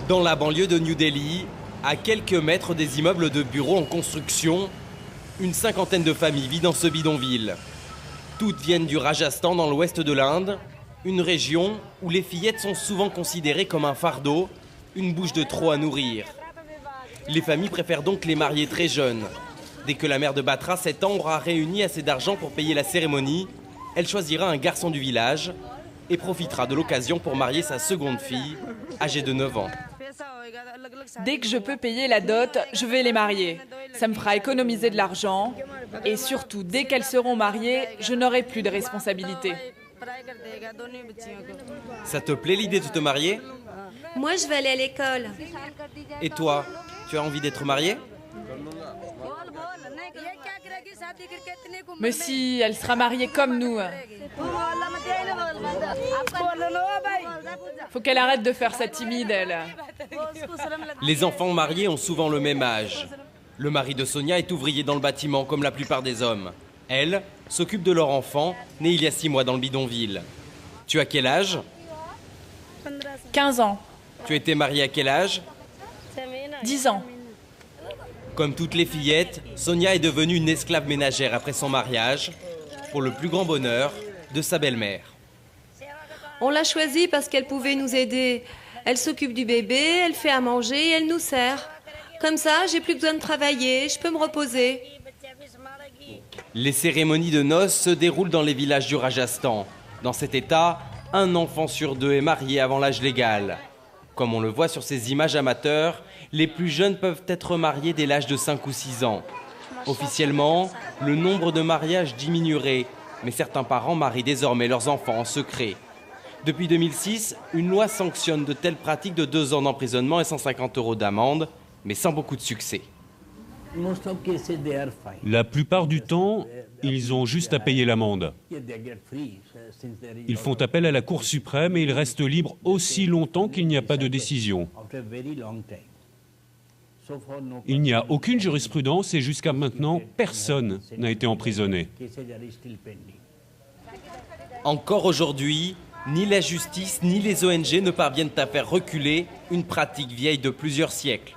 Dans la banlieue de New Delhi, à quelques mètres des immeubles de bureaux en construction, une cinquantaine de familles vivent dans ce bidonville. Toutes viennent du Rajasthan dans l'ouest de l'Inde, une région où les fillettes sont souvent considérées comme un fardeau, une bouche de trop à nourrir. Les familles préfèrent donc les marier très jeunes. Dès que la mère de Batra, 7 ans, aura réuni assez d'argent pour payer la cérémonie, elle choisira un garçon du village et profitera de l'occasion pour marier sa seconde fille, âgée de 9 ans. Dès que je peux payer la dot, je vais les marier. Ça me fera économiser de l'argent. Et surtout, dès qu'elles seront mariées, je n'aurai plus de responsabilités. Ça te plaît l'idée de te marier? Moi, je vais aller à l'école. Et toi, tu as envie d'être mariée? Mais si, elle sera mariée comme nous. Faut qu'elle arrête de faire sa timide, elle. Les enfants mariés ont souvent le même âge. Le mari de Sonia est ouvrier dans le bâtiment comme la plupart des hommes. Elle s'occupe de leur enfant, né il y a 6 mois dans le bidonville. Tu as quel âge? 15 ans, Tu étais mariée à quel âge? 10 ans. Comme toutes les fillettes, Sonia est devenue une esclave ménagère après son mariage, pour le plus grand bonheur de sa belle-mère. On l'a choisie parce qu'elle pouvait nous aider. Elle s'occupe du bébé, elle fait à manger et elle nous sert. Comme ça, j'ai plus besoin de travailler, je peux me reposer. Les cérémonies de noces se déroulent dans les villages du Rajasthan. Dans cet état, un enfant sur 2 est marié avant l'âge légal. Comme on le voit sur ces images amateurs, les plus jeunes peuvent être mariés dès l'âge de 5 ou 6 ans. Officiellement, le nombre de mariages diminuerait, mais certains parents marient désormais leurs enfants en secret. Depuis 2006, une loi sanctionne de telles pratiques de 2 ans d'emprisonnement et 150 € d'amende, mais sans beaucoup de succès. La plupart du temps, ils ont juste à payer l'amende. Ils font appel à la Cour suprême et ils restent libres aussi longtemps qu'il n'y a pas de décision. Il n'y a aucune jurisprudence et jusqu'à maintenant, personne n'a été emprisonné. Encore aujourd'hui, ni la justice ni les ONG ne parviennent à faire reculer une pratique vieille de plusieurs siècles.